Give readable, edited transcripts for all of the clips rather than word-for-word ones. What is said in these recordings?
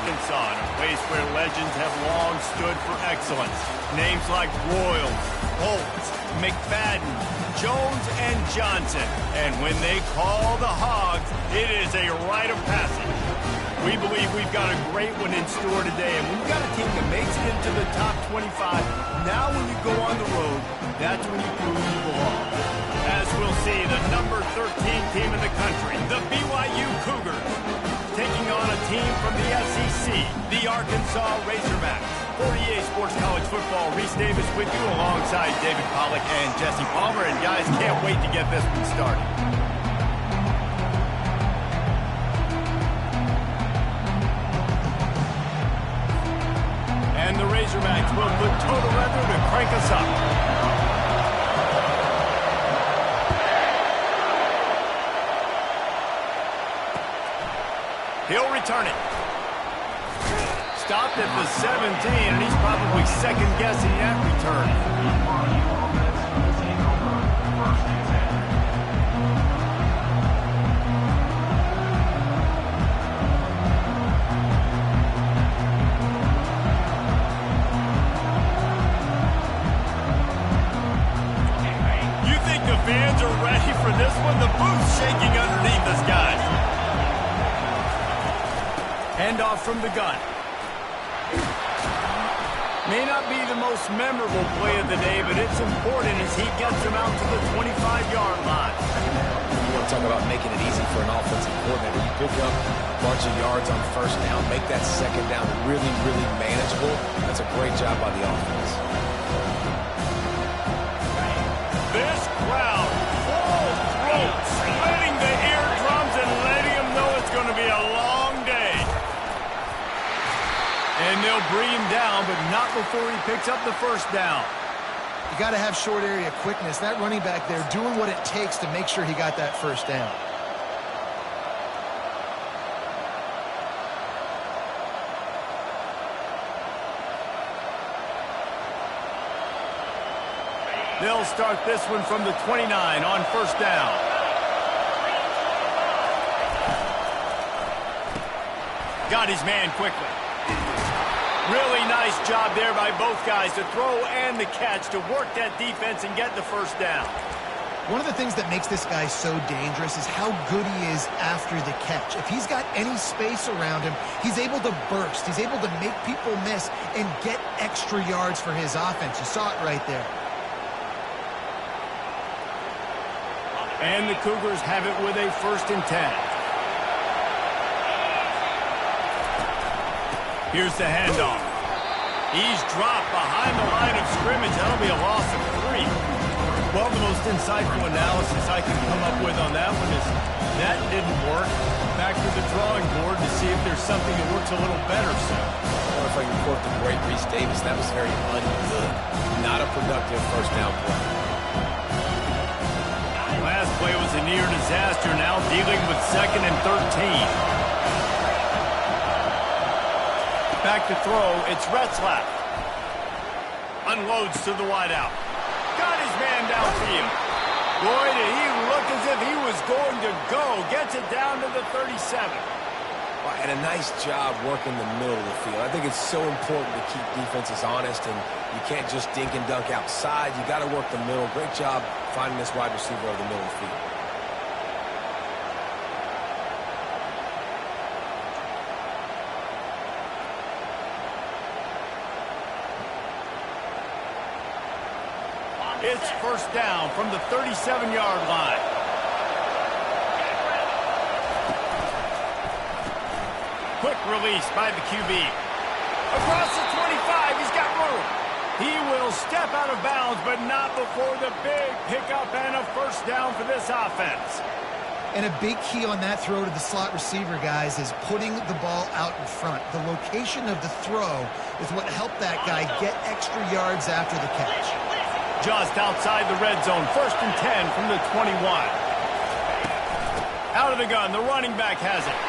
Arkansas, a place where legends have long stood for excellence. Names like Royals, Holtz, McFadden, Jones, and Johnson. And when they call the Hogs, it is a rite of passage. We believe we've got a great one in store today, and we've got a team that makes it into the top 25. Now when you go on the road, that's when you prove you belong. As we'll see, the number 13 team in the country, the BYU Cougars, taking on a team from the SEC, the Arkansas Razorbacks. 48 Sports College Football, Reese Davis with you alongside David Pollack and Jesse Palmer. And guys, can't wait to get this one started. And the Razorbacks will put total weather to crank us up. He'll return it. Stopped at the 17, and he's probably second-guessing that return. You think the fans are ready for this one? The booth's shaking underneath us, guys. Handoff from the gun. May not be the most memorable play of the day, but it's important as he gets him out to the 25-yard line. You want to talk about making it easy for an offensive coordinator. You pick up a bunch of yards on first down, make that second down really, really manageable. That's a great job by the offense. This crowd, full throat, splitting the eardrums and letting them know it's going to be a long day. And they'll bring him down, but not before he picks up the first down. You got to have short area quickness. That running back there doing what it takes to make sure he got that first down. They'll start this one from the 29 on first down. Got his man quickly. Really nice job there by both guys to throw and the catch to work that defense and get the first down. One of the things that makes this guy so dangerous is how good he is after the catch. If he's got any space around him, he's able to burst. He's able to make people miss and get extra yards for his offense. You saw it right there. And the Cougars have it with a 1st and 10. Here's the handoff. He's dropped behind the line of scrimmage. That'll be a loss of 3. Well, the most insightful analysis I can come up with on that one is that didn't work. Back to the drawing board to see if there's something that works a little better, sir. Or if I can quote the great Reese Davis, that was very ungood. Not a productive first down play. Last play was a near disaster, now dealing with 2nd and 13. Back to throw, it's Retzlaff. Unloads to the wideout. Got his man downfield. Boy, did he look as if he was going to go. Gets it down to the 37. And a nice job working the middle of the field. I think it's so important to keep defenses honest, and you can't just dink and dunk outside. You got to work the middle. Great job finding this wide receiver over the middle of the field. It's first down from the 37-yard line. Quick release by the QB. Across the 25, he's got room. He will step out of bounds, but not before the big pickup and a first down for this offense. And a big key on that throw to the slot receiver, guys, is putting the ball out in front. The location of the throw is what helped that guy get extra yards after the catch. Just outside the red zone, 1st and 10 from the 21. Out of the gun, the running back has it.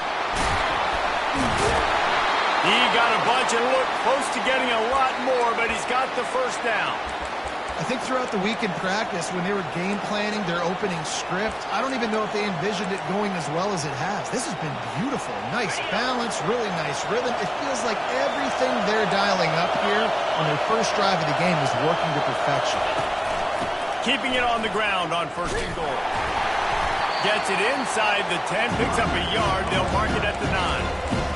He got a bunch and looked close to getting a lot more, but he's got the first down. I think throughout the week in practice, when they were game planning their opening script, I don't even know if they envisioned it going as well as it has. This has been beautiful. Nice balance, really nice rhythm. It feels like everything they're dialing up here on their first drive of the game is working to perfection. Keeping it on the ground on 1st and goal. Gets it inside the 10, picks up a yard. They'll mark it at the 9.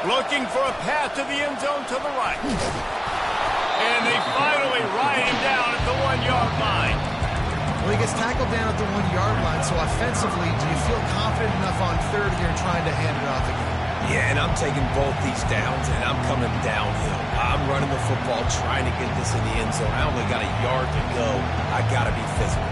Looking for a path to the end zone to the right. And they finally ride him down at the 1-yard line. Well, he gets tackled down at the 1-yard line, so offensively, do you feel confident enough on 3rd here trying to hand it off again? Yeah, and I'm taking both these downs, and I'm coming downhill. I'm running the football, trying to get this in the end zone. I only got a yard to go. I got to be physical.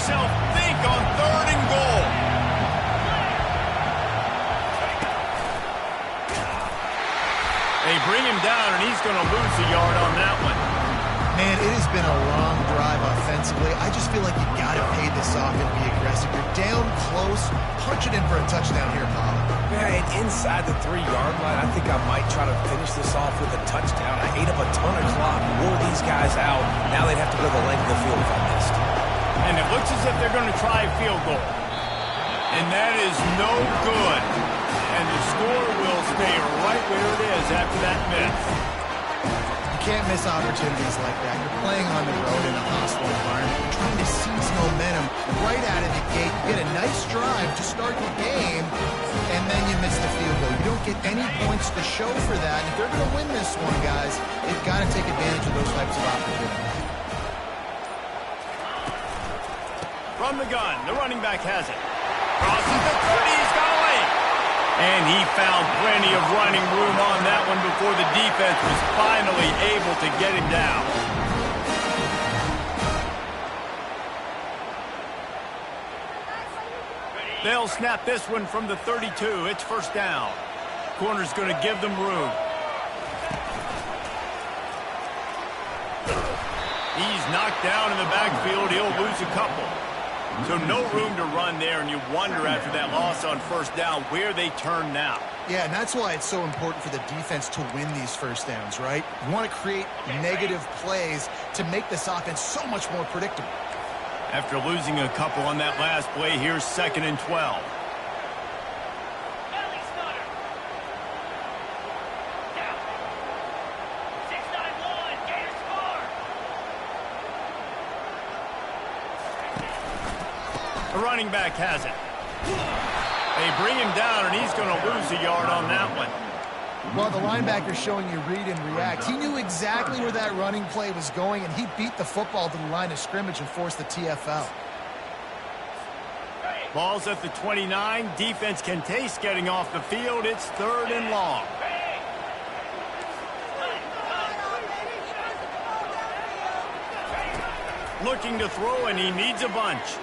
Think on 3rd and goal. They bring him down, and he's going to lose a yard on that one. Man, it has been a long drive offensively. I just feel like you got to pay this off and be aggressive. You're down close. Punch it in for a touchdown here, Paul. Yeah, and inside the 3-yard line, I think I might try to finish this off with a touchdown. I ate up a ton of clock, wore these guys out. Now they'd have to go the length of the field if I missed. And it looks as if they're going to try a field goal. And that is no good. And the score will stay right where it is after that miss. You can't miss opportunities like that. You're playing on the road in a hostile environment. You're trying to seize momentum right out of the gate. You get a nice drive to start the game, and then you miss the field goal. You don't get any points to show for that. If they're going to win this one, guys, they've got to take advantage of those types of opportunities. From the gun, the running back has it. Crosses the 30, he's going. And he found plenty of running room on that one before the defense was finally able to get him down. They'll snap this one from the 32. It's 1st down. Corner's going to give them room. He's knocked down in the backfield. He'll lose a couple. So no room to run there, and you wonder after that loss on 1st down where they turn now. Yeah, and that's why it's so important for the defense to win these 1st downs, right? You want to create negative plays to make this offense so much more predictable. After losing a couple on that last play, here's 2nd and 12. The running back has it. They bring him down, and he's going to lose a yard on that one. Well, the linebacker's showing you read and react. He knew exactly where that running play was going, and he beat the football to the line of scrimmage and forced the TFL. Ball's at the 29. Defense can taste getting off the field. It's 3rd and long. Looking to throw, and he needs a bunch.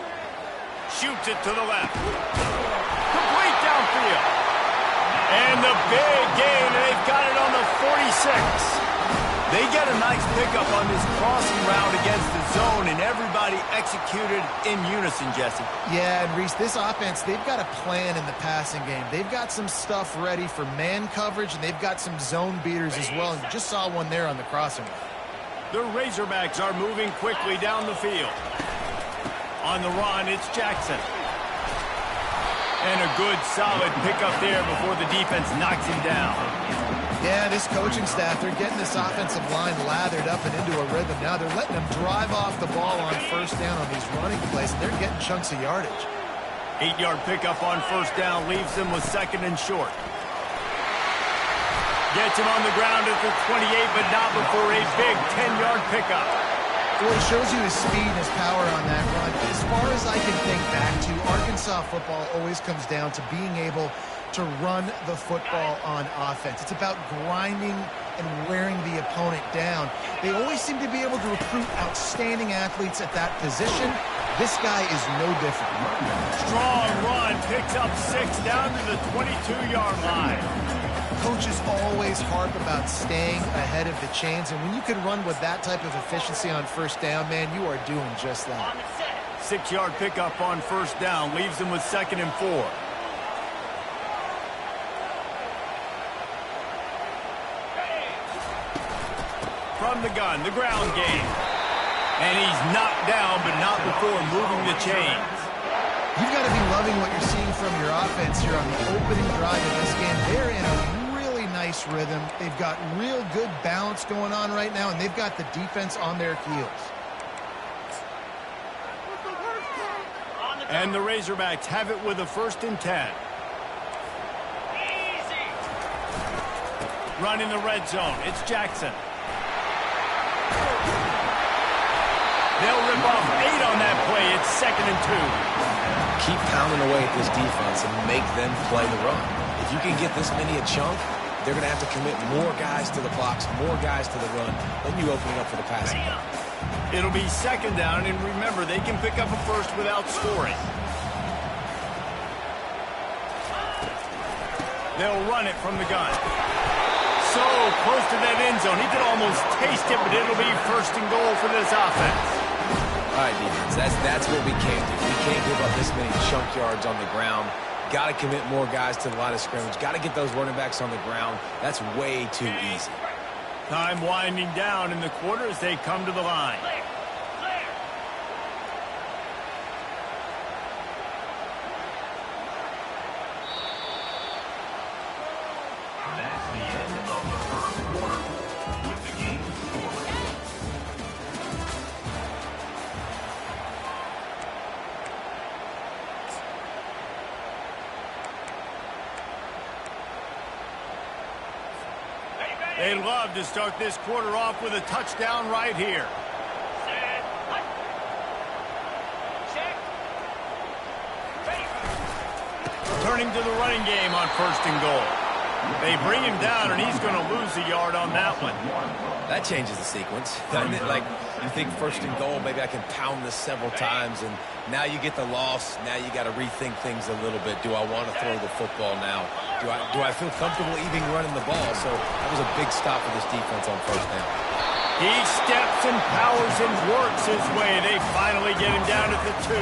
Shoots it to the left. Complete downfield. And the big gain, and they've got it on the 46. They get a nice pickup on this crossing route against the zone, and everybody executed in unison, Jesse. Yeah, and Reese, this offense, they've got a plan in the passing game. They've got some stuff ready for man coverage, and they've got some zone beaters as well. And you just saw one there on the crossing route. The Razorbacks are moving quickly down the field. On the run, it's Jackson. And a good, solid pickup there before the defense knocks him down. Yeah, this coaching staff, they're getting this offensive line lathered up and into a rhythm. Now they're letting them drive off the ball on 1st down on these running plays, and they're getting chunks of yardage. 8-yard pickup on 1st down leaves them with 2nd and short. Gets him on the ground at the 28, but not before a big 10-yard pickup. Well, it shows you his speed and his power on that run. As far as I can think back to, Arkansas football always comes down to being able to run the football on offense. It's about grinding and wearing the opponent down. They always seem to be able to recruit outstanding athletes at that position. This guy is no different. Strong run, picks up 6 down to the 22-yard line. Coaches always harp about staying ahead of the chains, and when you can run with that type of efficiency on first down, man, you are doing just that. 6-yard pickup on first down leaves them with 2nd and 4. From the gun, the ground game. And he's knocked down, but not before moving the chains. You've got to be loving what you're seeing from your offense here on the opening drive of this game. They're in a really nice rhythm. They've got real good balance going on right now, and they've got the defense on their heels. And the Razorbacks have it with a 1st and 10. Run in the red zone. It's Jackson. They'll rip off 8 on that play. It's 2nd and 2. Keep pounding away at this defense and make them play the run. If you can get this many a chunk, they're going to have to commit more guys to the box, more guys to the run, then you open it up for the passing. It'll be 2nd down, and remember, they can pick up a first without scoring. They'll run it from the gun. So close to that end zone. He could almost taste it, but it'll be 1st and goal for this offense. All right, defense, that's what we can't do. We can't give up this many chunk yards on the ground. Got to commit more guys to the line of scrimmage. Got to get those running backs on the ground. That's way too easy. Time winding down in the quarter as they come to the line. That's the end of the first quarter with the game score. They'd love to start this quarter off with a touchdown right here. Turning to the running game on 1st and goal. They bring him down, and he's going to lose a yard on that one. That changes the sequence, doesn't it? Like, you think 1st and goal, maybe I can pound this several times, and now you get the loss. Now you got to rethink things a little bit. Do I want to throw the football now? Do I feel comfortable even running the ball? So that was a big stop for this defense on 1st down. He steps and powers and works his way. They finally get him down at the 2.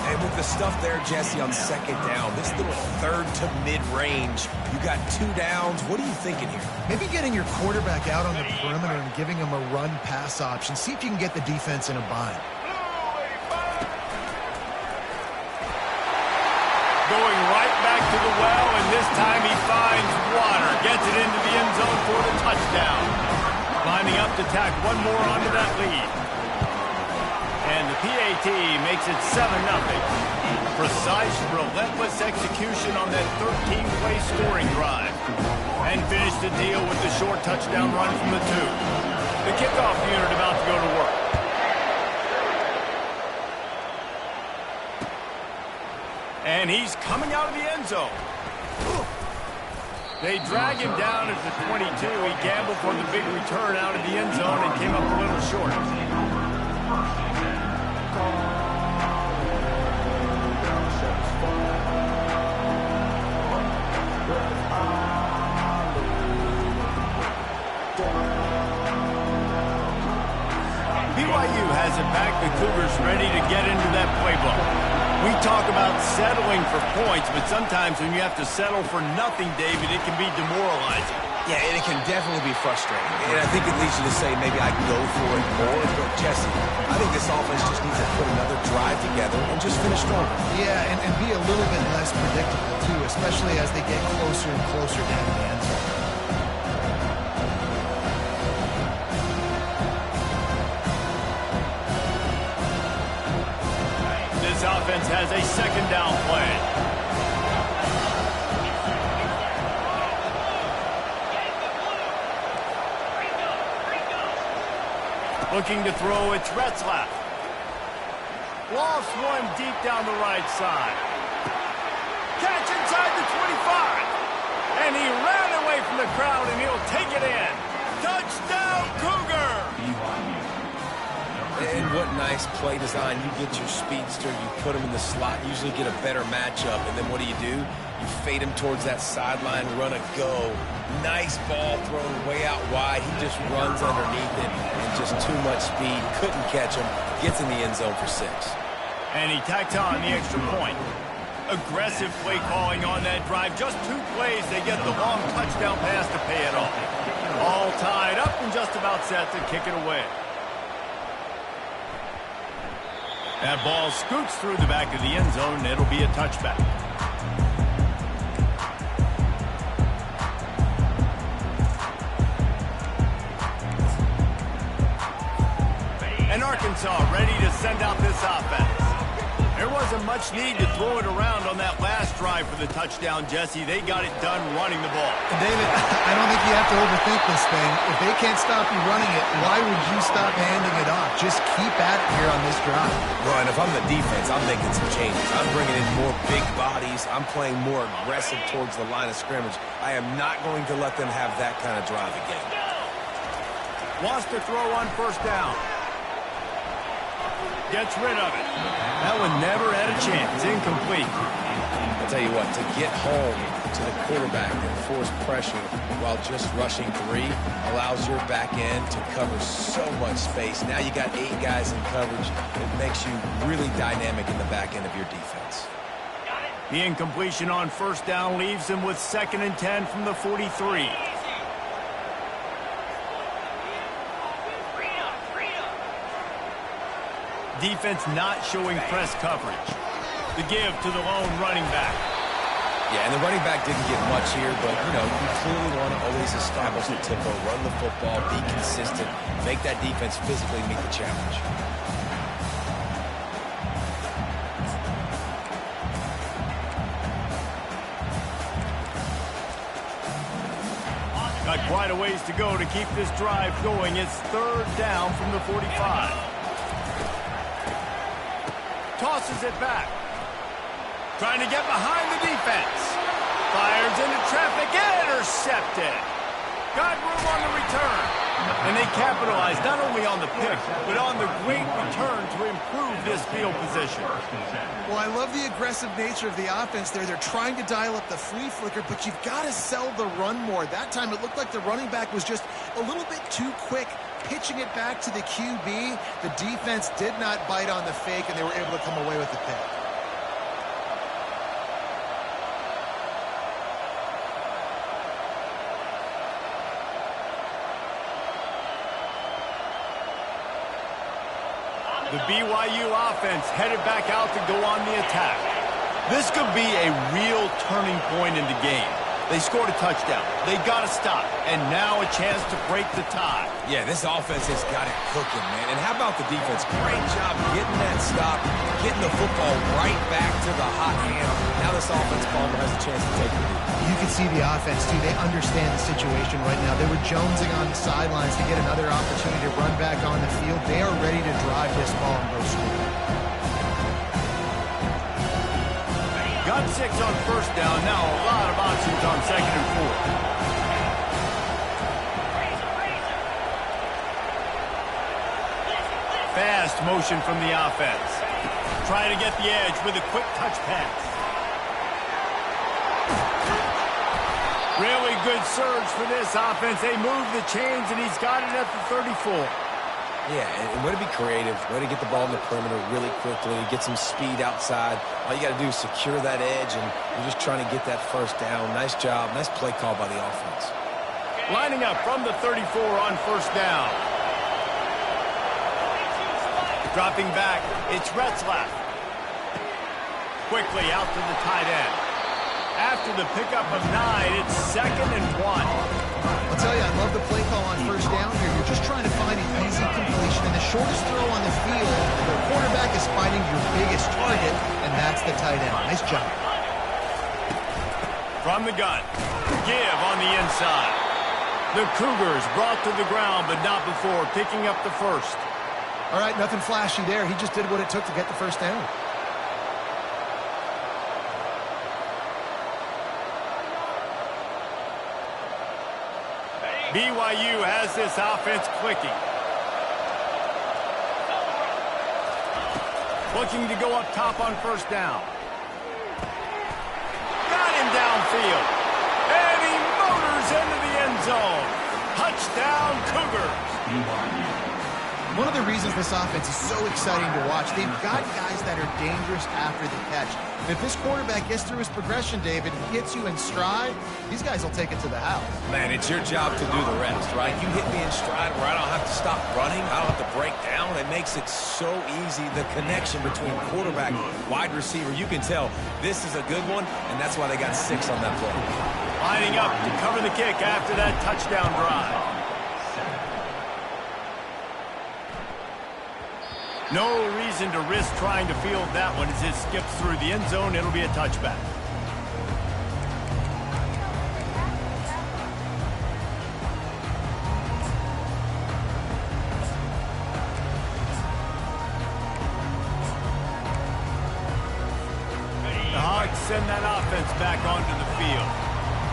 And with the stuff there, Jesse, on 2nd down, this little 3rd to mid-range, you got 2 downs. What are you thinking here? Maybe getting your quarterback out on the perimeter and giving him a run-pass option. See if you can get the defense in a bind. Going right back to the well, and this time he finds water. Gets it into the end zone for the touchdown. Lining up to tack one more onto that lead. And the PAT makes it 7-0. Precise, relentless execution on that 13-play scoring drive. And finish the deal with the short touchdown run from the 2. The kickoff unit about to go to work. And he's coming out of the end zone. They drag him down at the 22. He gambled for the big return out of the end zone and came up a little short. BYU has it back. The Cougars ready to get into that playbook. We talk about settling for points, but sometimes when you have to settle for nothing, David, it can be demoralizing. Yeah, and it can definitely be frustrating. And I think it leads you to say maybe I go for it more. But, Jesse, I think this offense just needs to put another drive together and just finish stronger. Yeah, and be a little bit less predictable, too, especially as they get closer and closer down to the end zone. This offense has a 2nd down play. Looking to throw, it's Retzlaff. Lost one deep down the right side. Catch inside the 25. And he ran away from the crowd, and he'll take it in. Touchdown, Cougar! And what nice play design. You get your speedster, you put him in the slot, usually get a better matchup. And then what do? You fade him towards that sideline, run a go. Nice ball thrown way out wide. He just runs underneath it and just too much speed. Couldn't catch him. Gets in the end zone for 6. And he tacks on the extra point. Aggressive play calling on that drive. Just 2 plays, they get the long touchdown pass to pay it off. All tied up and just about set to kick it away. That ball scoots through the back of the end zone, and it'll be a touchback. And Arkansas ready to send out this offense. There wasn't much need to throw it around on that last drive for the touchdown, Jesse. They got it done running the ball. David, I don't think you have to overthink this thing. If they can't stop you running it, why would you stop handing it off? Just keep at it here on this drive. Well, and if I'm the defense, I'm making some changes. I'm bringing in more big bodies. I'm playing more aggressive towards the line of scrimmage. I am not going to let them have that kind of drive again. Wants to throw on first down. Gets rid of it. That one never had a chance. Incomplete. I'll tell you what, to get home to the quarterback and force pressure while just rushing 3 allows your back end to cover so much space. Now you got 8 guys in coverage. It makes you really dynamic in the back end of your defense. The incompletion on first down leaves him with 2nd and 10 from the 43. Defense not showing press coverage. The give to the lone running back. Yeah, and the running back didn't get much here, but, you clearly want to always establish the tempo, run the football, be consistent, make that defense physically meet the challenge. Got quite a ways to go to keep this drive going. It's 3rd down from the 45. Tosses it back. Trying to get behind the defense. Fires into traffic. Intercepted. Got room on the return. And they capitalized not only on the pick, but on the great return to improve this field position. Well, I love the aggressive nature of the offense there. They're trying to dial up the flea flicker, but you've got to sell the run more. That time it looked like the running back was just a little bit too quick, pitching it back to the QB. The defense did not bite on the fake, and they were able to come away with the pick. The BYU offense headed back out to go on the attack. This could be a real turning point in the game. They scored a touchdown. They got to stop. And now a chance to break the tie. Yeah, this offense has got it cooking, man. And how about the defense? Great job getting that stop, getting the football right back to the hot hand. Now this offense, Palmer, has a chance to take the lead. You can see the offense, too. They understand the situation right now. They were jonesing on the sidelines to get another opportunity to run back on the field. They are ready to drive this ball and go score. Got 6 on first down. Now a lot of options on 2nd and 4. Fast motion from the offense. Trying to get the edge with a quick touch pass. Really good surge for this offense. They move the chains, and he's got it at the 34. Yeah, and way to be creative, way to get the ball in the perimeter really quickly, get some speed outside. All you got to do is secure that edge, and you're just trying to get that first down. Nice job. Nice play call by the offense. Lining up from the 34 on first down. Dropping back, it's Retzlaff. Quickly out to the tight end. After the pickup of 9, it's 2nd and 1. I'll tell you, I love the play call on first down here. You're just trying to find an easy completion, and the shortest throw on the field, the quarterback is finding your biggest target, and that's the tight end. Nice job. From the gun, give on the inside. The Cougars brought to the ground, but not before picking up the first. All right, nothing flashy there. He just did what it took to get the first down. BYU has this offense clicking. Looking to go up top on first down. Got him downfield. And he motors into the end zone. Touchdown, Cougars. One of the reasons this offense is so exciting to watch, they've got guys that are dangerous after the catch. And if this quarterback gets through his progression, David, hits you in stride, these guys will take it to the house. Man, it's your job to do the rest, right? You hit me in stride where I don't have to stop running. I don't have to break down. It makes it so easy, the connection between quarterback, wide receiver. You can tell this is a good one, and that's why they got 6 on that play. Lining up to cover the kick after that touchdown drive. No reason to risk trying to field that one as it skips through the end zone. It'll be a touchback. The Hogs send that offense back onto the field.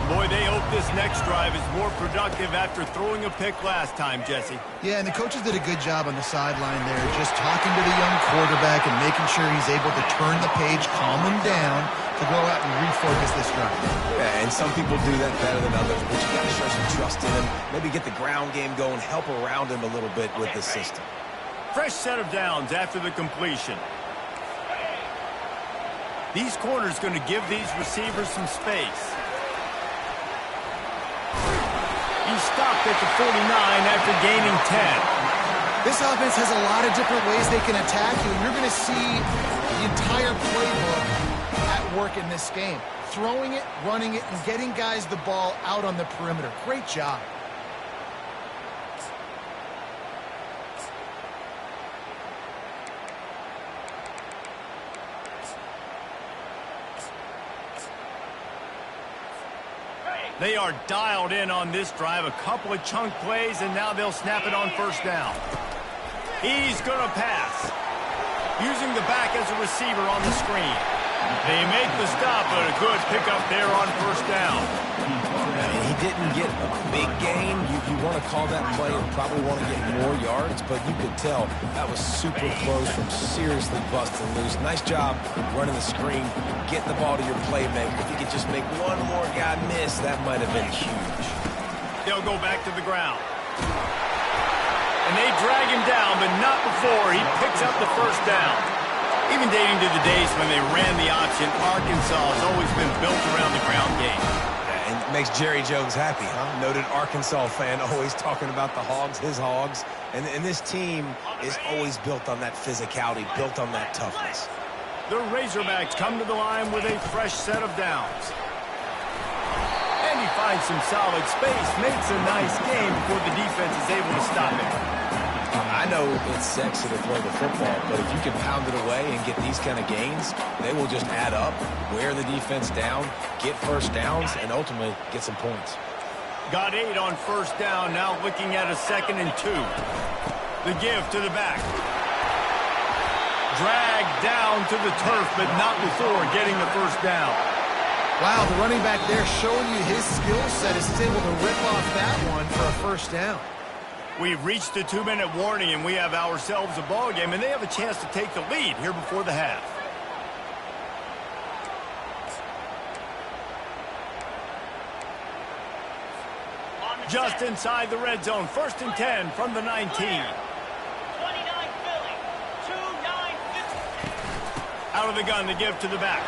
Boy, they hope this next drive is more productive after throwing a pick last time, Jesse. Yeah, and the coaches did a good job on the sideline there, just talking to the young quarterback and making sure he's able to turn the page, calm him down, to go out and refocus this drive. Yeah, and some people do that better than others, but you got to show some trust in him. Maybe get the ground game going, help around him a little bit with the system. Fresh set of downs after the completion. These corners going to give these receivers some space. He stopped at the 49 after gaining 10. This offense has a lot of different ways they can attack you, and you're going to see the entire playbook at work in this game. Throwing it, running it, and getting guys the ball out on the perimeter. Great job. They are dialed in on this drive. A couple of chunk plays, and now they'll snap it on first down. He's going to pass. Using the back as a receiver on the screen. They make the stop, but a good pickup there on first down. He didn't get a big gain. You want to call that play and probably want to get more yards, but you could tell that was super close from seriously busting loose. Nice job running the screen, getting the ball to your playmaker. If you could just make one more guy miss, that might have been huge. They'll go back to the ground. And they drag him down, but not before he picks up the first down. Even dating to the days when they ran the option, Arkansas has always been built around the ground game. And it makes Jerry Jones happy, huh? Noted Arkansas fan, always talking about the Hogs, his Hogs. And this team is always built on that physicality, built on that toughness. The Razorbacks come to the line with a fresh set of downs. And he finds some solid space, makes a nice game before the defense is able to stop it. I know it's sexy to throw the football, but if you can pound it away and get these kind of gains, they will just add up, wear the defense down, get first downs, and ultimately get some points. Got 8 on first down, now looking at a 2nd and 2. The give to the back. Dragged down to the turf, but not before getting the first down. Wow, the running back there showing you his skill set as he's able to rip off that one for a first down. We've reached the 2-minute warning, and we have ourselves a ball game, and they have a chance to take the lead here before the half. Just inside the red zone, 1st and 10 from the 19. 29 Philly, 2-9 Out of the gun, the give to the back.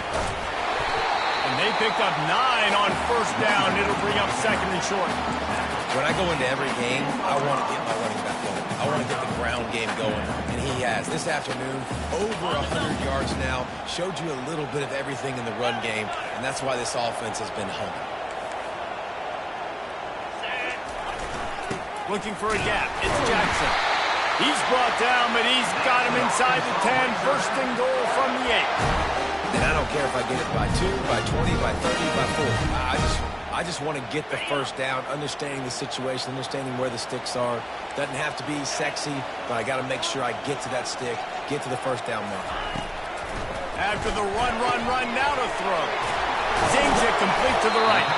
And they picked up 9 on first down. It'll bring up 2nd and short. When I go into every game, I want to get my running back going. I want to get the ground game going, and he has. This afternoon, over 100 yards now, showed you a little bit of everything in the run game, and that's why this offense has been humming. Looking for a gap. It's Jackson. He's brought down, but he's got him inside the 10. 1st and goal from the 8. And I don't care if I get it by 2, by 20, by 30, by 40. I I just want to get the first down, understanding the situation, understanding where the sticks are. Doesn't have to be sexy, but I got to make sure I get to that stick, get to the first down mark. After the run, now to throw. Zings it complete to the right.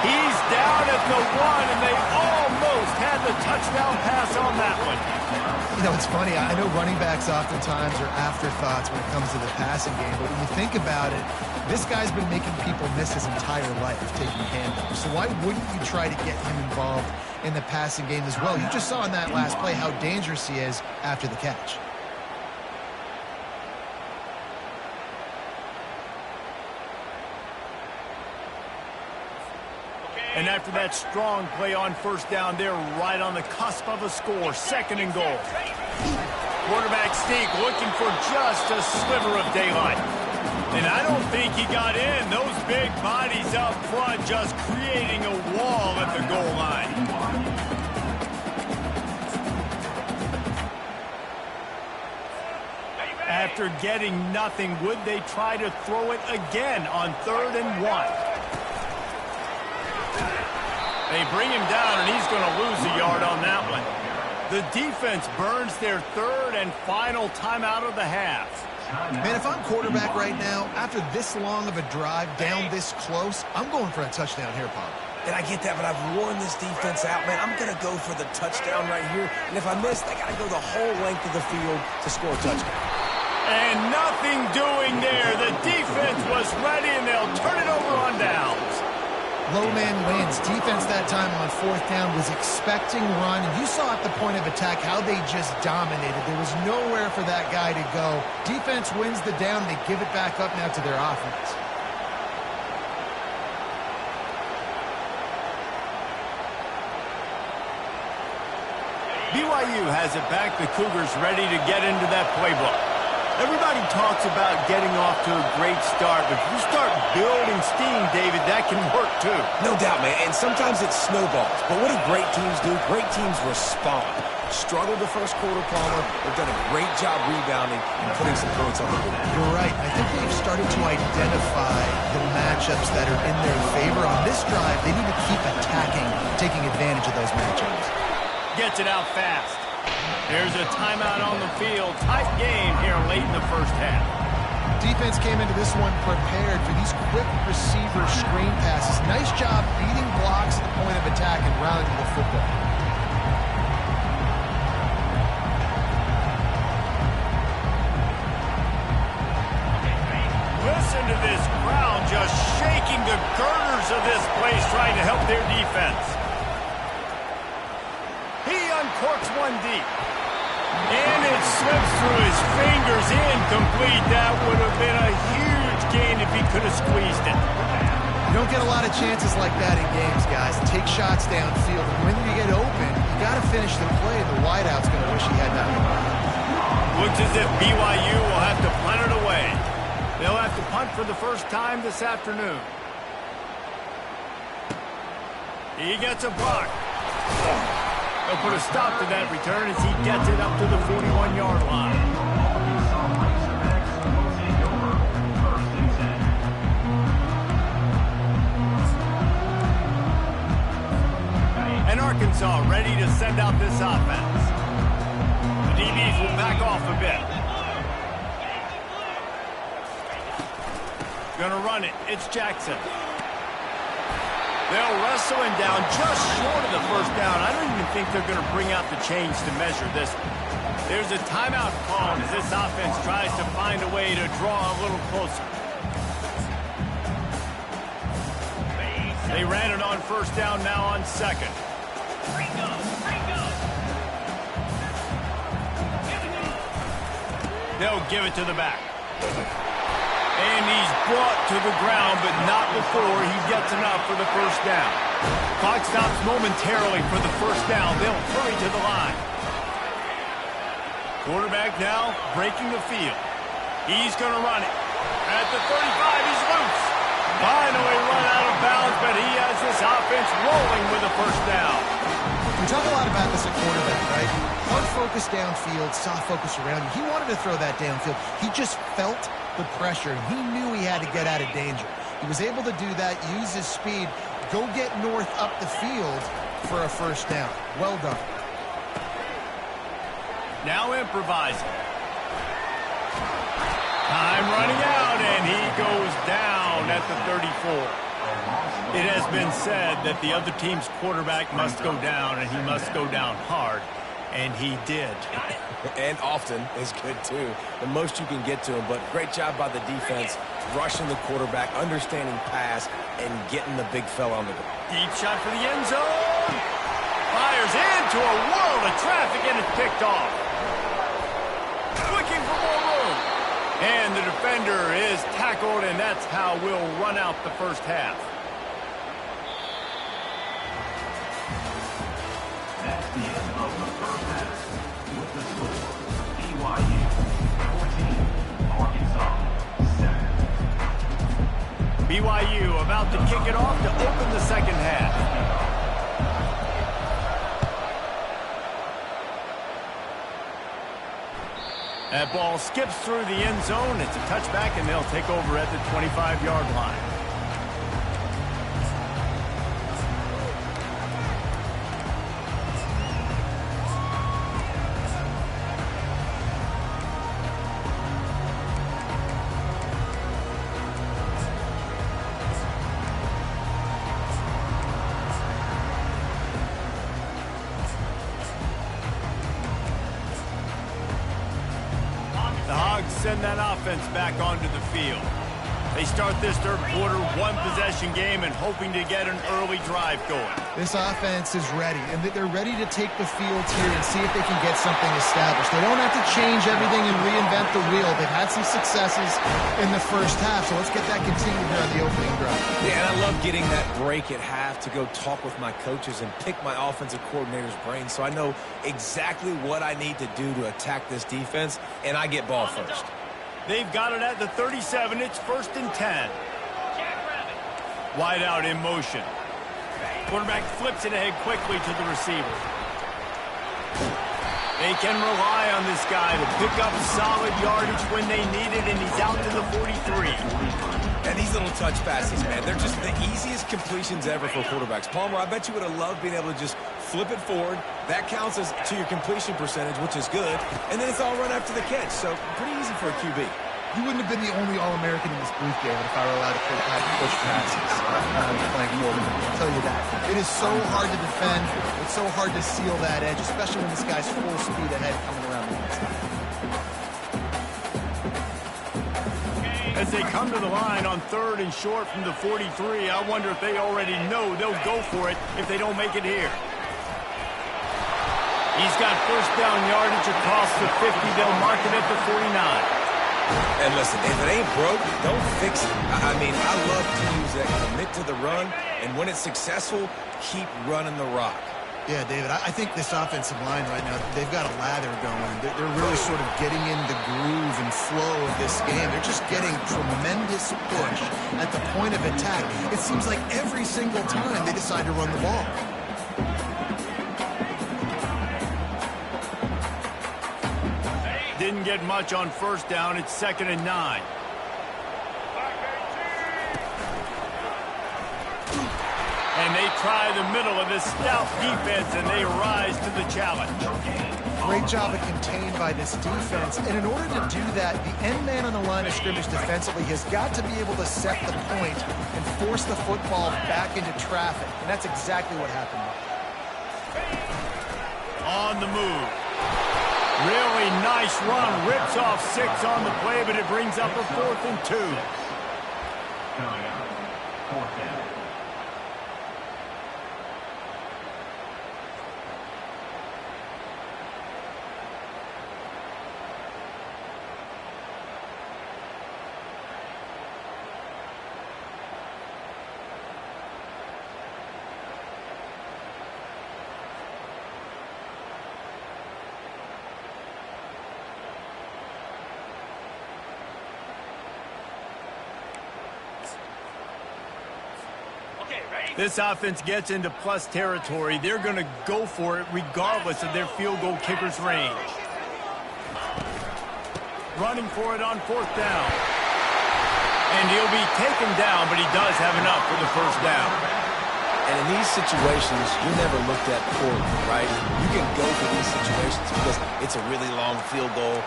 He's down at the 1, and they almost had the touchdown pass on that one. You know, it's funny. I know running backs oftentimes are afterthoughts when it comes to the passing game, but when you think about it, this guy's been making people miss his entire life taking handoffs. So why wouldn't you try to get him involved in the passing game as well? You just saw in that last play how dangerous he is after the catch. And after that strong play on first down, they're right on the cusp of a score. 2nd and goal. Quarterback sneak looking for just a sliver of daylight. And I don't think he got in. Those big bodies up front just creating a wall at the goal line. After getting nothing, would they try to throw it again on 3rd and 1? They bring him down, and he's going to lose a yard on that one. The defense burns their 3rd and final timeout of the half. Man, if I'm quarterback right now, after this long of a drive down this close, I'm going for a touchdown here, Pop. And I get that, but I've worn this defense out, man. I'm going to go for the touchdown right here. And if I miss, they got to go the whole length of the field to score a touchdown. And nothing doing there. The defense was ready, and they'll turn it over on downs. Low man wins. Defense that time on 4th down was expecting run. And you saw at the point of attack how they just dominated. There was nowhere for that guy to go. Defense wins the down. They give it back up now to their offense. BYU has it back. The Cougars ready to get into that playbook. Everybody talks about getting off to a great start, but if you start building steam, David, that can work too. No doubt, man, and sometimes it snowballs. But what do great teams do? Great teams respond. Struggled the first quarter, Palmer. They've done a great job rebounding and putting some points on the board. You're right. I think they've started to identify the matchups that are in their favor. On this drive, they need to keep attacking, taking advantage of those matchups. Gets it out fast. There's a timeout on the field. Tight game here late in the first half. Defense came into this one prepared for these quick receiver screen passes. Nice job beating blocks at the point of attack and rounding the football. Listen to this crowd just shaking the girders of this place trying to help their defense. He uncorks one deep. And it slips through his fingers, incomplete. That would have been a huge gain if he could have squeezed it. You don't get a lot of chances like that in games, guys. Take shots downfield. And when you get open, you got to finish the play. The wideout's going to wish he had that one. Looks as if BYU will have to punt it away. They'll have to punt for the first time this afternoon. He gets a block. They'll put a stop to that return as he gets it up to the 41-yard line. And Arkansas ready to send out this offense. The DBs will back off a bit. Gonna run it. It's Jackson. They'll wrestle him down just short of the first down. I don't even think they're going to bring out the chains to measure this. There's a timeout called as this offense tries to find a way to draw a little closer. They ran it on first down, now on 2nd. They'll give it to the back. And he's brought to the ground, but not before he gets enough for the first down. Clock stops momentarily for the first down. They'll hurry to the line. Quarterback now breaking the field. He's going to run it. At the 35, he's loose. Finally run out of bounds, but he has this offense rolling with a first down. We talk a lot about this at quarterback, right? Hard focus downfield, soft focus around you. He wanted to throw that downfield. He just felt the pressure, and he knew he had to get out of danger. He was able to do that, use his speed, go get North up the field for a first down. Well done. Now improvising. Time running out, and he goes down at the 34. It has been said that the other team's quarterback must go down, and he must go down hard, and he did. And often is good, too. The most you can get to him, but great job by the defense, rushing the quarterback, understanding pass, and getting the big fella on the ground. Deep shot for the end zone. Fires into a world of traffic, and it's picked off. Looking for more room. And the defender is tackled, and that's how we'll run out the first half. That's the end of the first half. With the score, BYU 14, Arkansas 7. BYU about to kick it off to open the second half. That ball skips through the end zone. It's a touchback, and they'll take over at the 25-yard line. Send that offense back onto the field. They start this third quarter, one-possession game, and hoping to get an early drive going. This offense is ready, and they're ready to take the field here and see if they can get something established. They don't have to change everything and reinvent the wheel. They've had some successes in the first half, so let's get that continued here on the opening drive. Yeah, and I love getting that break at half to go talk with my coaches and pick my offensive coordinator's brain so I know exactly what I need to do to attack this defense, and I get ball first. They've got it at the 37. It's 1st and 10. Wide out in motion. Quarterback flips it ahead quickly to the receiver. They can rely on this guy to pick up solid yardage when they need it, and he's out to the 43. And these little touch passes, man, they're just the easiest completions ever for quarterbacks. Palmer, I bet you would have loved being able to just flip it forward. That counts as to your completion percentage, which is good. And then it's all run after the catch, so pretty easy for a QB. You wouldn't have been the only All-American in this booth, David, if I were allowed to push passes when I was playing quarterback. I'll tell you that. It is so hard to defend. It's so hard to seal that edge, especially when this guy's full speed ahead coming around the inside. As they come to the line on 3rd and short from the 43, I wonder if they already know they'll go for it if they don't make it here. He's got first down yardage across the 50. They'll mark it at the 49. And listen, if it ain't broke, don't fix it. I mean, I love teams that commit to the run, and when it's successful, keep running the rock. Yeah, David, I think this offensive line right now, they've got a lather going. They're really sort of getting in the groove and flow of this game. They're just getting tremendous push at the point of attack. It seems like every single time they decide to run the ball. Didn't get much on first down. It's 2nd and 9. And they try the middle of this stout defense, and they rise to the challenge. Great job of contained by this defense. And in order to do that, the end man on the line of scrimmage defensively has got to be able to set the point and force the football back into traffic. And that's exactly what happened. On the move. Really nice run. Rips off 6 on the play, but it brings up a 4th and 2. Coming up, 4th down. This offense gets into plus territory. They're going to go for it regardless of their field goal kicker's range. Running for it on 4th down. And he'll be taken down, but he does have enough for the first down. And in these situations, you're never looked at poorly, right? You can go for these situations because it's a really long field goal,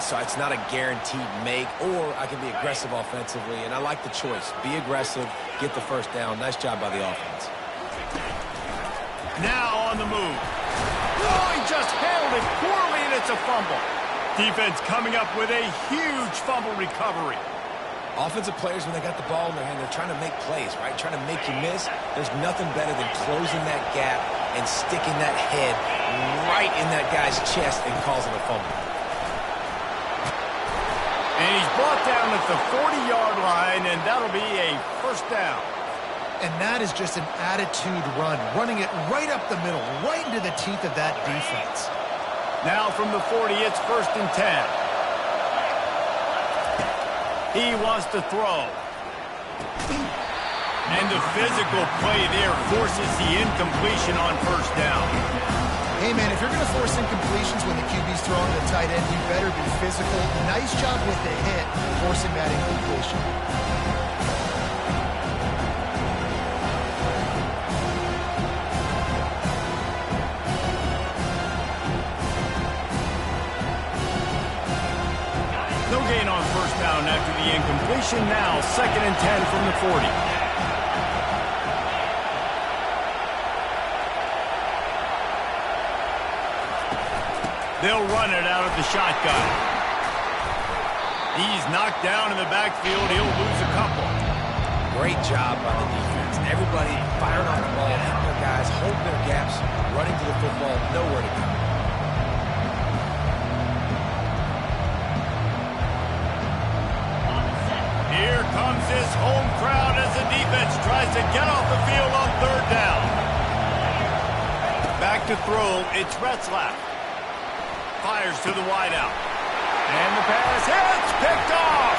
so it's not a guaranteed make, or I can be aggressive offensively, and I like the choice. Be aggressive, get the first down. Nice job by the offense. Now on the move. Oh, he just handled it poorly, and it's a fumble. Defense coming up with a huge fumble recovery. Offensive players, when they got the ball in their hand, they're trying to make plays, right? Trying to make you miss. There's nothing better than closing that gap and sticking that head right in that guy's chest and causing a fumble. And he's brought down at the 40-yard line, and that'll be a first down. And that is just an attitude run, running it right up the middle, right into the teeth of that defense. Now from the 40, it's 1st and 10. He wants to throw. And the physical play there forces the incompletion on first down. Hey, man, if you're going to force incompletions when the QB's throwing to the tight end, you better be physical. Nice job with the hit, forcing that incompletion. No gain on first down after the incompletion. Now 2nd and 10 from the 40. They'll run it out of the shotgun. He's knocked down in the backfield. He'll lose a couple. Great job by the defense. Everybody firing off the ball, hitting their guys, holding their gaps, running to the football, nowhere to go. Here comes his home crowd as the defense tries to get off the field on 3rd down. Back to throw, it's Retzlaff. Fires to the wideout. And the pass hits, picked off.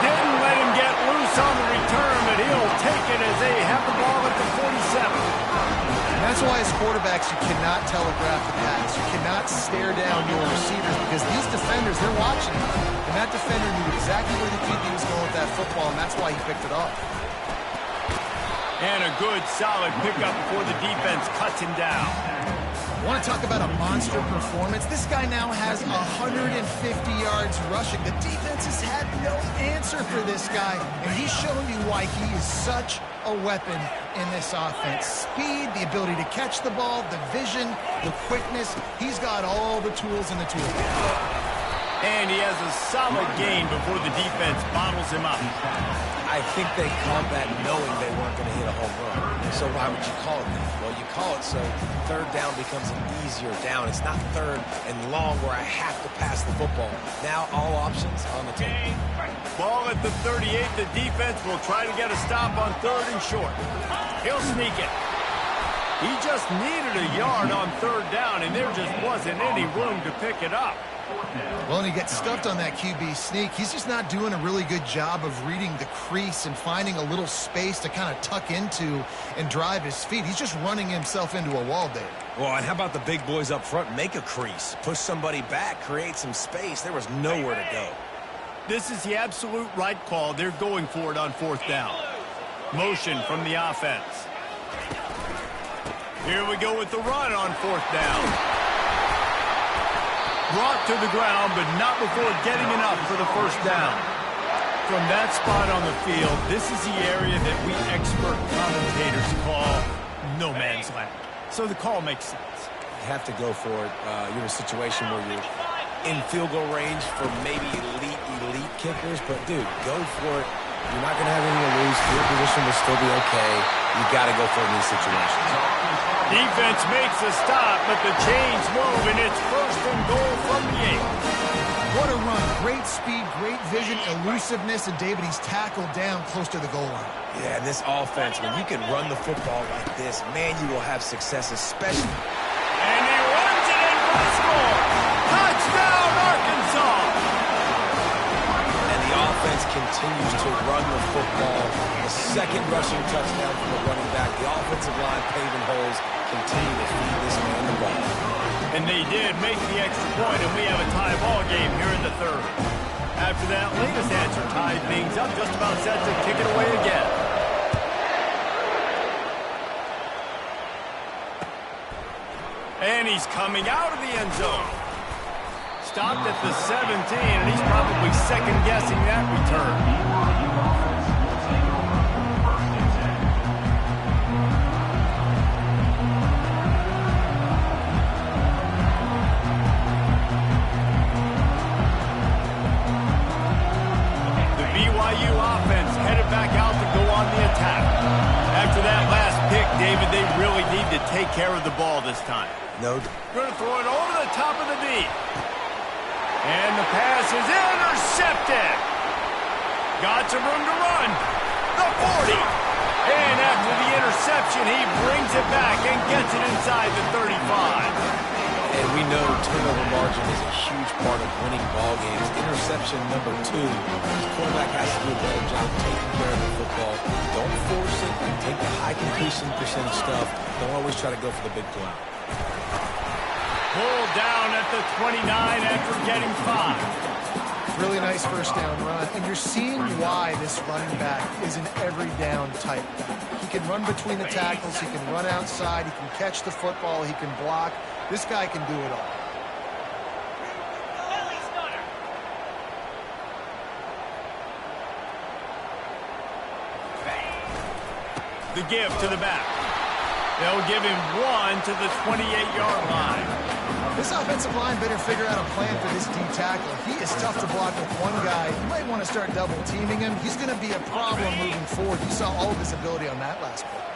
Didn't let him get loose on the return, but he'll take it as they have the ball at the 47. And that's why as quarterbacks you cannot telegraph the pass. You cannot stare down your receivers because these defenders, they're watching you. And that defender knew exactly where the QB was going with that football, and that's why he picked it off. And a good, solid pickup before the defense cuts him down. Want to talk about a monster performance? This guy now has 150 yards rushing. The defense has had no answer for this guy, and he's shown you why he is such a weapon in this offense. Speed, the ability to catch the ball, the vision, the quickness. He's got all the tools in the toolkit. And he has a solid gain before the defense bottles him up. I think they called that knowing they weren't going to hit a home run. So why would you call it that? Well, you call it so 3rd down becomes an easier down. It's not 3rd and long where I have to pass the football. Now all options on the table. Ball at the 38. The defense will try to get a stop on 3rd and short. He'll sneak it. He just needed a yard on 3rd down, and there just wasn't any room to pick it up. Well, and he gets stuffed on that QB sneak. He's just not doing a really good job of reading the crease and finding a little space to kind of tuck into and drive his feet. He's just running himself into a wall there. Well, and how about the big boys up front? Make a crease. Push somebody back. Create some space. There was nowhere to go. This is the absolute right call. They're going for it on 4th down. Motion from the offense. Here we go with the run on 4th down. Brought to the ground, but not before getting enough for the first down. From that spot on the field, this is the area that we expert commentators call no man's land. So the call makes sense. You have to go for it. You're in a situation where you're in field goal range for maybe elite kickers, but dude, go for it. You're not going to have anyone lose. Field position will still be okay. You got to go for it in these situations. Defense makes a stop, but the chains move, and it's 1st and goal from the 8. What a run. Great speed, great vision, elusiveness, and David, he's tackled down close to the goal line. Yeah, and this offense, when you can run the football like this, man, you will have success, especially. And he runs it in for the score. Touchdown, Arkansas! And the offense continues to run the football. The 2nd rushing touchdown from the running back. The offensive line paving holes, continue to feed this man the ball. And they did make the extra point, and we have a tie ball game here in the 3rd. After that latest answer tied things up, just about set to kick it away again. And he's coming out of the end zone. Stopped at the 17, and he's probably second-guessing that return. BYU offense will take over 1st and 10. The BYU offense headed back out to go on the attack. After that last pick, David, they really need to take care of the ball this time. No. Going to throw it over the top of the knee. And the pass is intercepted. Got some room to run. The 40. And after the interception, he brings it back and gets it inside the 35. And we know turnover margin is a huge part of winning ball games. Interception number 2. The quarterback has to do a better job taking care of the football. Don't force it. Take the high completion percentage stuff. Don't always try to go for the big play. Pulled down at the 29 after getting 5. Really nice first down run. And you're seeing why this running back is an every down type back. He can run between the tackles. He can run outside. He can catch the football. He can block. This guy can do it all. Belly stunner. The give to the back. They'll give him 1 to the 28-yard line. This offensive line better figure out a plan for this D tackle. He is tough to block with one guy. You might want to start double teaming him. He's going to be a problem moving forward. You saw all of his ability on that last play.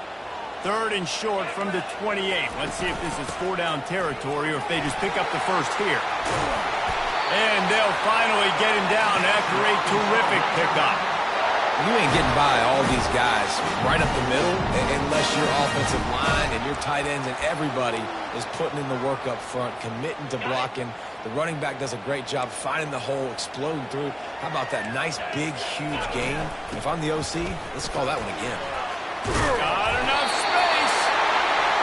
3rd and short from the 28. Let's see if this is 4-down territory or if they just pick up the first here. And they'll finally get him down after a terrific pickup. You ain't getting by all these guys right up the middle unless your offensive line and your tight ends and everybody is putting in the work up front, committing to blocking. The running back does a great job finding the hole, exploding through. How about that nice, big, huge gain? If I'm the OC, let's call that one again. Got enough space.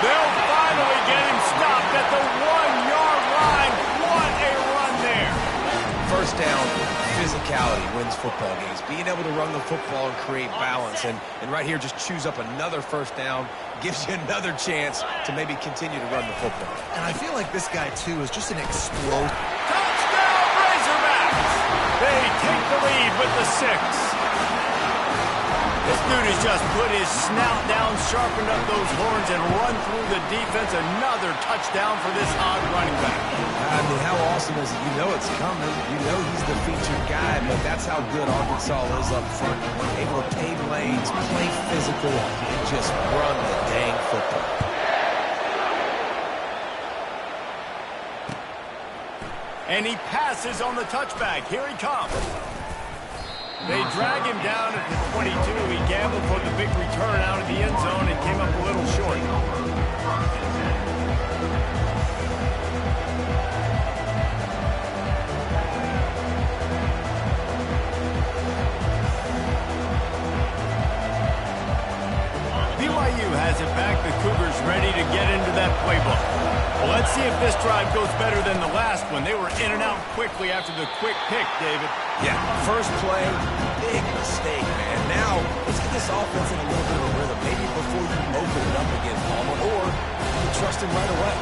They'll finally get him stopped at the 1-yard line. What a run there. First down, physicality wins football games. Being able to run the football and create balance. And right here, just choose up another first down. Gives you another chance to maybe continue to run the football. And I feel like this guy, too, is just an explode. Touchdown, Razorbacks. They take the lead with the 6. This dude has just put his snout down, sharpened up those horns, and run through the defense. Another touchdown for this odd running back. I mean, how awesome is it? You know it's coming. You know he's the featured guy, but that's how good Arkansas is up front. Able to pave lanes, play physical, and just run the dang football. And he passes on the touchback. Here he comes. They drag him down at the 22. He gambled for the big return out of the end zone and came up a little short. BYU has it back. The Cougars ready to get into that playbook. Well, let's see if this drive goes better than the last one. They were in and out quickly after the quick pick, David. Yeah, first play, big mistake, man. Now, let's get this offense in a little bit of a rhythm. Maybe before you open it up again, Palmer, or you can trust him right away.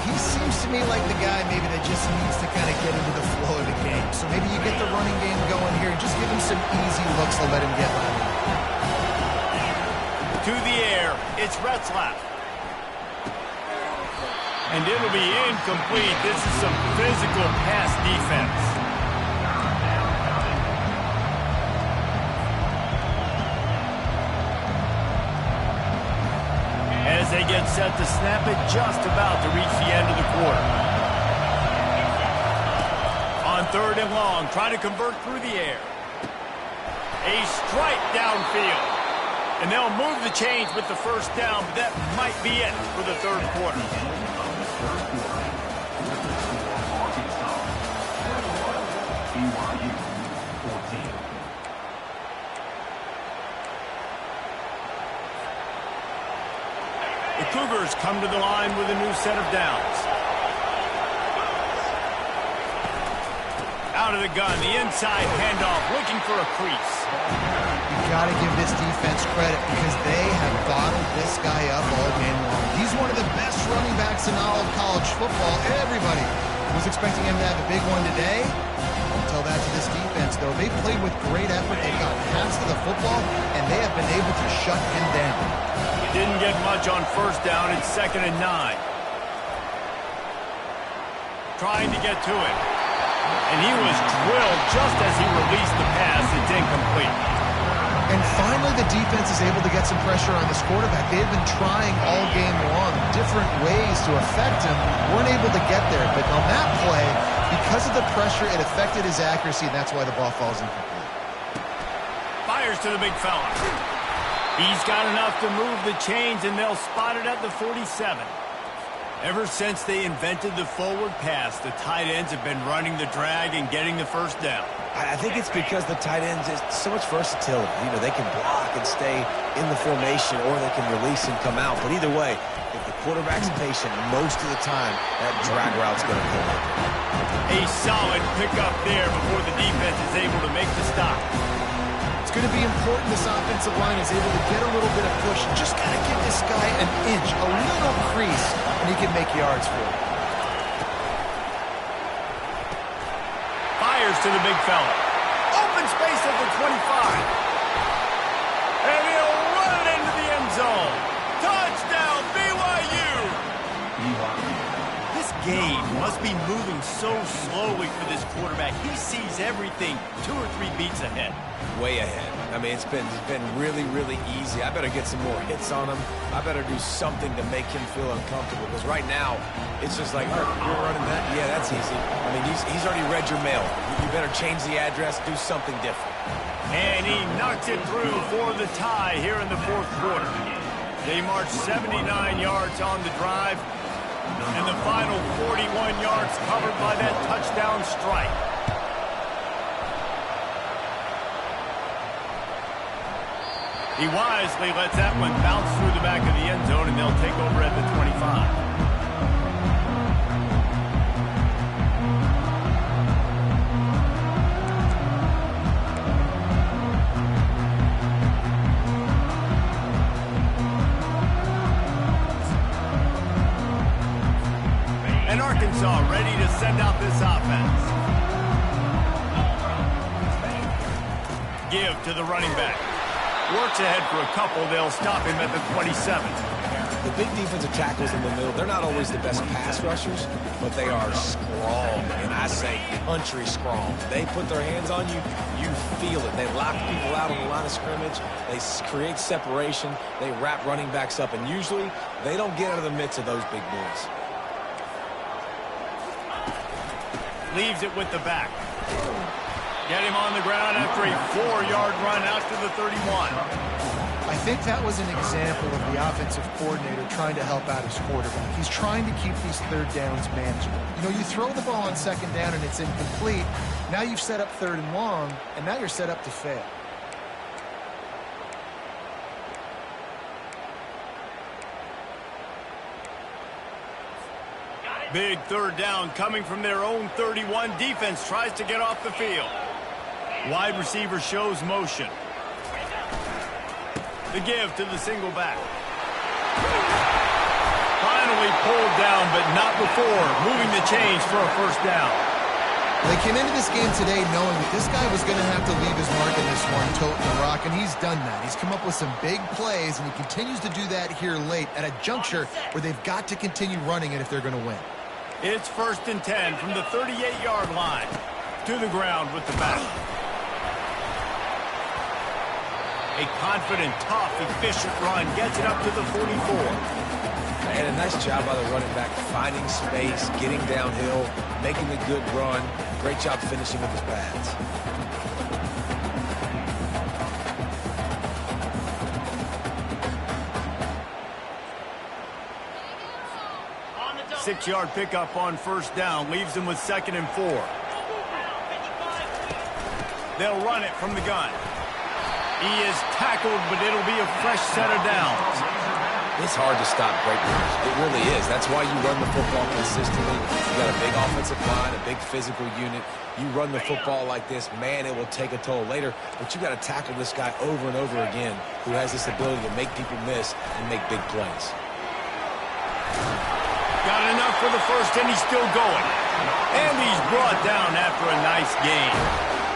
He seems to me like the guy maybe that just needs to kind of get into the flow of the game. So maybe you get the running game going here and just give him some easy looks to let him get by. To the air, it's Retzlaff. And it'll be incomplete. This is some physical pass defense. As they get set to snap it, just about to reach the end of the quarter. On 3rd and long, trying to convert through the air. A strike downfield. And they'll move the chains with the first down, but that might be it for the 3rd quarter. BYU 14. The Cougars come to the line with a new set of downs. Out out of the gun. The inside handoff, looking for a crease. You've got to give this defense credit because they have bottled this guy up all game long. He's one of the best running backs in all of college football. Everybody was expecting him to have a big one today. Don't tell that to this defense, though. They played with great effort. They've got paths to the football, and they have been able to shut him down. Didn't get much on first down. It's 2nd and 9. Trying to get to it. And he was drilled just as he released the pass. It's incomplete. And finally, the defense is able to get some pressure on this quarterback. They've been trying all game long different ways to affect him. Weren't able to get there. But on that play, because of the pressure, it affected his accuracy, and that's why the ball falls incomplete. Fires to the big fella. He's got enough to move the chains, and they'll spot it at the 47. Ever since they invented the forward pass, the tight ends have been running the drag and getting the first down. I think it's because the tight ends is so much versatility. You know, they can block and stay in the formation, or they can release and come out. But either way, if the quarterback's patient, most of the time, that drag route's going to come in. A solid pickup there before the defense is able to make the stop. It's going to be important this offensive line is able to get a little bit of push. Just got to give this guy an inch, a little crease, and he can make yards for it. Fires to the big fella. Open space at the 25. And he'll run it into the end zone. Touchdown, BYU! This game must be moving so slowly for this quarterback. He sees everything 2 or 3 beats ahead. Way ahead. I mean, it's been really, really easy. I better get some more hits on him. I better do something to make him feel uncomfortable, because right now, it's just like, oh, you're running that? Yeah, that's easy. I mean, he's already read your mail. You better change the address, do something different. And he knocks it through for the tie here in the 4th quarter. They march 79 yards on the drive, and the final 41 yards covered by that touchdown strike. He wisely lets that one bounce through the back of the end zone, and they'll take over at the 25. And Arkansas ready to send out this offense. Give to the running back. Works ahead for a couple. They'll stop him at the 27. The big defensive tackles in the middle, they're not always the best pass rushers, but they are strong, and I say country strong. They put their hands on you, you feel it. They lock people out on the line of scrimmage. They create separation. They wrap running backs up, and usually they don't get out of the midst of those big boys. Leaves it with the back. Get him on the ground after a 4-yard run out to the 31. I think that was an example of the offensive coordinator trying to help out his quarterback. He's trying to keep these 3rd downs manageable. You know, you throw the ball on 2nd down and it's incomplete. Now you've set up 3rd and long, and now you're set up to fail. Big 3rd down coming from their own 31. Defense tries to get off the field. Wide receiver shows motion. The give to the single back. Finally pulled down, but not before. Moving the chains for a 1st down. They came into this game today knowing that this guy was going to have to leave his mark in this one, toting the rock, and he's done that. He's come up with some big plays, and he continues to do that here late at a juncture where they've got to continue running it if they're going to win. It's 1st and 10 from the 38-yard line. To the ground with the back. A confident, tough, efficient run gets it up to the 44. And a nice job by the running back, finding space, getting downhill, making a good run. Great job finishing with his pads. On the 6-yard pickup on 1st down leaves him with 2nd and 4. They'll run it from the gun. He is tackled, but it'll be a fresh set of downs. It's hard to stop great runners. It really is. That's why you run the football consistently. You got a big offensive line, a big physical unit. You run the football like this, man, it will take a toll later. But you got to tackle this guy over and over again who has this ability to make people miss and make big plays. Got enough for the first, and he's still going. And he's brought down after a nice gain.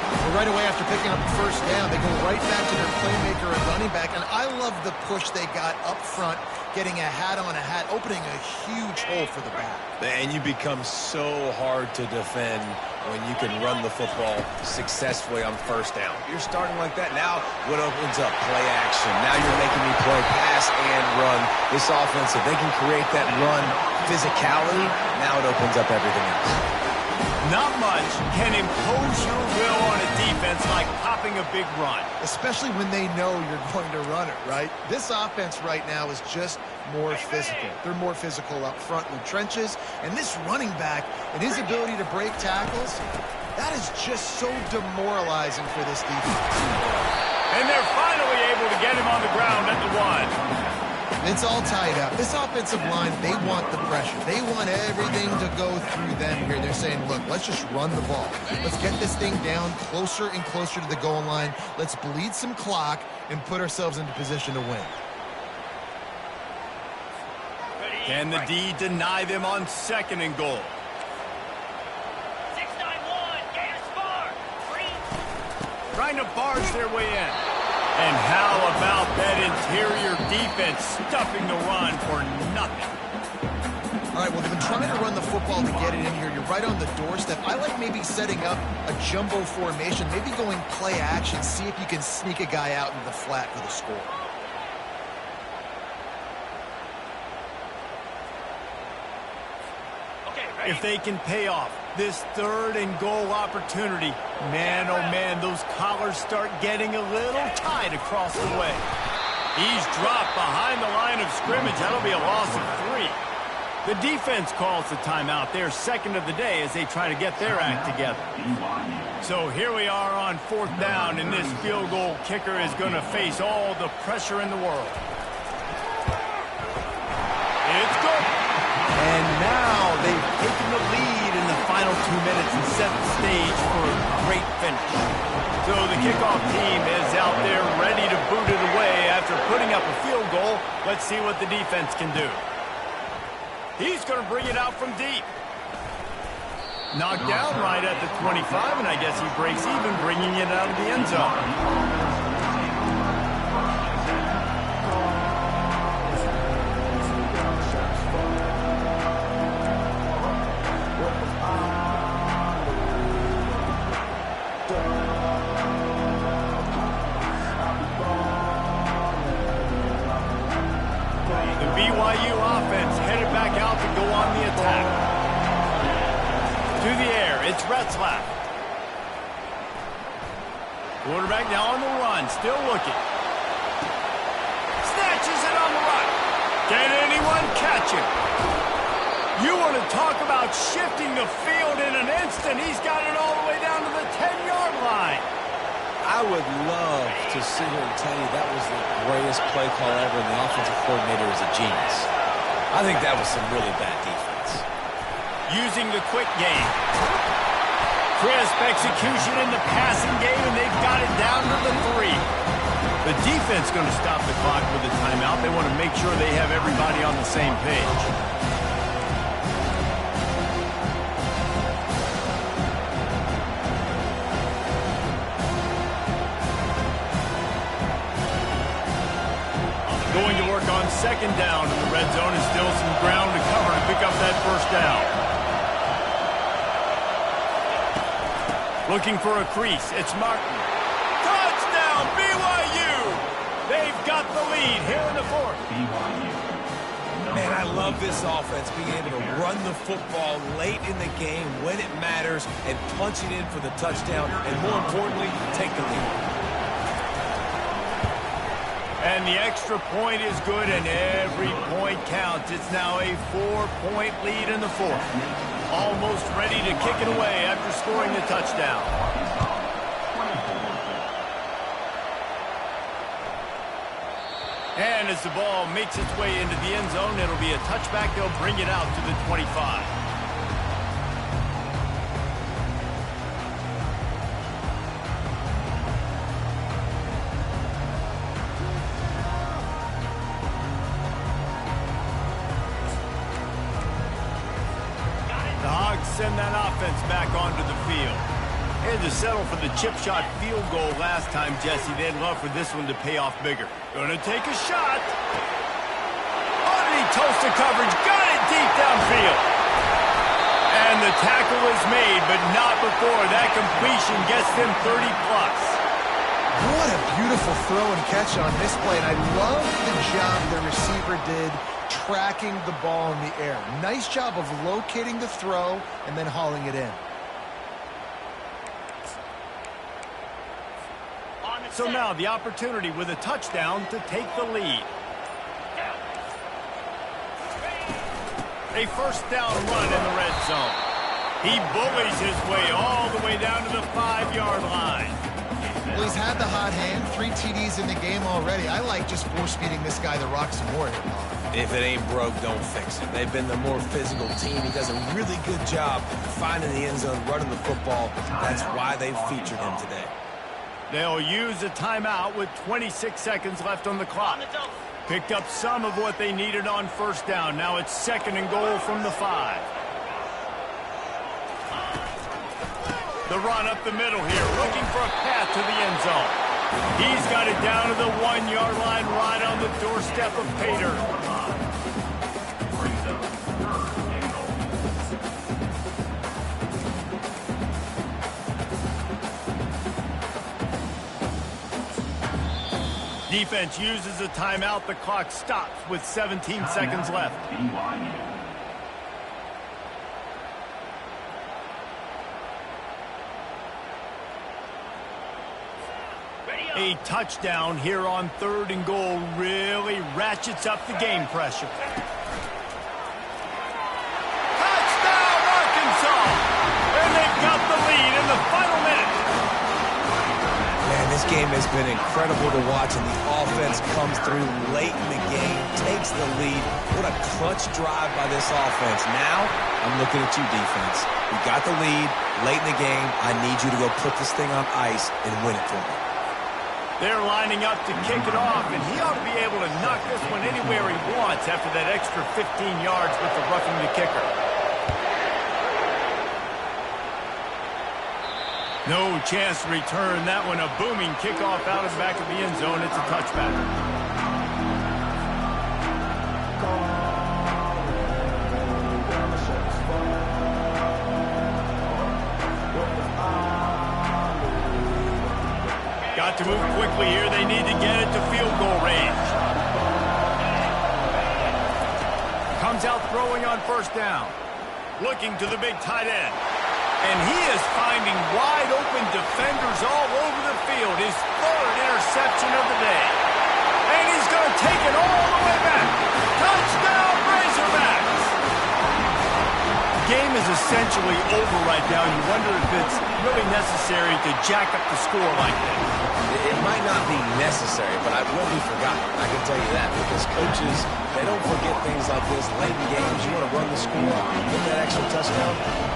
Well, right away after picking up the first down, they go right back to their playmaker and running back. And I love the push they got up front, getting a hat on a hat, opening a huge hole for the back. And you become so hard to defend when you can run the football successfully on first down. You're starting like that. Now what opens up? Play action. Now you're making me play pass and run. This offense, if they can create that run physicality, now it opens up everything else. Not much can impose your will on a defense like popping a big run. Especially when they know you're going to run it, right? This offense right now is just more physical. They're more physical up front in the trenches. And this running back and his ability to break tackles, that is just so demoralizing for this defense. And they're finally able to get him on the ground at the 1. It's all tied up. This offensive line, they want the pressure. They want everything to go through them here. They're saying, look, let's just run the ball. Let's get this thing down closer and closer to the goal line. Let's bleed some clock and put ourselves into position to win. Can the D deny them on 2nd and goal? 6-9-1, gain a spar. Green. Trying to barge their way in. And how about that interior defense stuffing the run for nothing? All right, well, they've been trying to run the football to get it in here. You're right on the doorstep. I like maybe setting up a jumbo formation, maybe going play action, see if you can sneak a guy out into the flat for the score. If they can pay off this 3rd and goal opportunity, man, oh man, those collars start getting a little tight across the way. He's dropped behind the line of scrimmage. That'll be a loss of 3. The defense calls the timeout. Their 2nd of the day as they try to get their act together. So here we are on 4th down, and this field goal kicker is going to face all the pressure in the world. It's good. And now they've taken the lead in the final 2 minutes and set the stage for a great finish. So the kickoff team is out there ready to boot it away after putting up a field goal. Let's see what the defense can do. He's going to bring it out from deep. Knocked down right at the 25, and I guess he breaks even, bringing it out of the end zone. BYU offense headed back out to go on the attack. To the air, it's Retzlaff. Quarterback now on the run, still looking. Snatches it on the run. Can anyone catch him? You want to talk about shifting the field in an instant. He's got it all the way down to the 10-yard line. I would love to sit here and tell you that was the greatest play call ever, and the offensive coordinator is a genius. I think that was some really bad defense. Using the quick game. Crisp execution in the passing game, and they've got it down to the 3. The defense going to stop the clock with a timeout. They want to make sure they have everybody on the same page. Going to work on 2nd down in the red zone, and still some ground to cover to pick up that 1st down. Looking for a crease. It's Martin. Touchdown, BYU! They've got the lead here in the 4th. Man, I love this offense, being able to run the football late in the game when it matters and punch it in for the touchdown, and more importantly, take the lead. And the extra point is good, and every point counts. It's now a 4-point lead in the 4th. Almost ready to kick it away after scoring the touchdown. And as the ball makes its way into the end zone, it'll be a touchback. They'll bring it out to the 25. The Hogs send that offense back onto the field. Had to settle for the chip shot field goal last time, Jesse. They'd love for this one to pay off bigger. Gonna take a shot. Underneath toasted coverage. Got it deep downfield. And the tackle is made, but not before that completion gets them 30-plus. What a beautiful throw and catch on this play. And I love the job the receiver did tracking the ball in the air. Nice job of locating the throw and then hauling it in. So now the opportunity with a touchdown to take the lead. A first down run in the red zone. He bullies his way all the way down to the 5-yard line. Well, he's had the hot hand, 3 TDs in the game already. I like just force-feeding this guy the rock some more. If it ain't broke, don't fix it. They've been the more physical team. He does a really good job finding the end zone, running the football. That's why they've featured him today. They'll use a timeout with 26 seconds left on the clock. Picked up some of what they needed on first down. Now it's 2nd and goal from the 5. The run up the middle here, looking for a path to the end zone. He's got it down to the 1-yard line, right on the doorstep of Pater. Defense uses a timeout. The clock stops with 17 seconds left. A touchdown here on 3rd and goal really ratchets up the game pressure. Touchdown, Arkansas! And they've got the lead in the final minute. Man, this game has been incredible to watch, and the offense comes through late in the game, takes the lead. What a clutch drive by this offense. Now, I'm looking at you, defense. You got the lead late in the game. I need you to go put this thing on ice and win it for me. They're lining up to kick it off, and he ought to be able to knock this one anywhere he wants after that extra 15 yards with the roughing the kicker. No chance to return that one. A booming kickoff out of the back of the end zone. It's a touchback. Got to move quickly here. They need to get it to field goal range. Comes out throwing on first down. Looking to the big tight end. And he is finding wide open defenders all over the field. His 3rd interception of the day. And he's going to take it all the way back. Touchdown, Razorbacks! The game is essentially over right now. You wonder if it's really necessary to jack up the score like this. It might not be necessary, but it will be forgotten. I can tell you that, because coaches, they don't forget things like this late in games. You want to run the score, get that extra touchdown.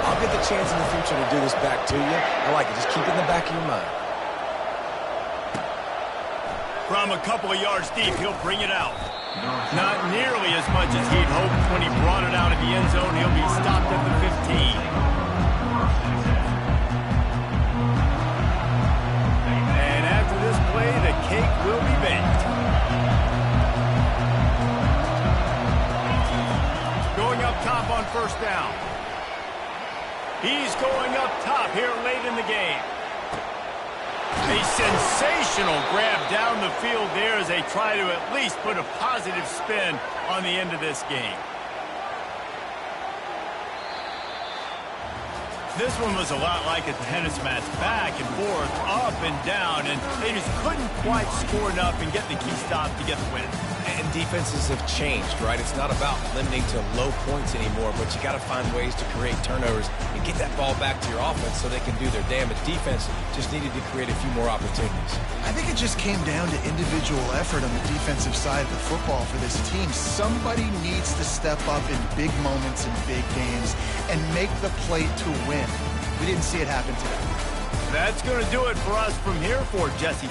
I'll get the chance in the future to do this back to you. I like it. Just keep it in the back of your mind. From a couple of yards deep, he'll bring it out. Not nearly as much as he'd hoped when he brought it out of the end zone. He'll be stopped at the 15. The cake will be baked. Going up top on first down. He's going up top here late in the game. A sensational grab down the field there as they try to at least put a positive spin on the end of this game. This one was a lot like a tennis match, back and forth, up and down, and they just couldn't quite score enough and get the key stop to get the win. And defenses have changed, right? It's not about limiting to low points anymore, but you got to find ways to create turnovers and get that ball back to your offense so they can do their damage. Defense just needed to create a few more opportunities. I think it just came down to individual effort on the defensive side of the football for this team. Somebody needs to step up in big moments in big games and make the play to win. We didn't see it happen today. That's going to do it for us from here for Jesse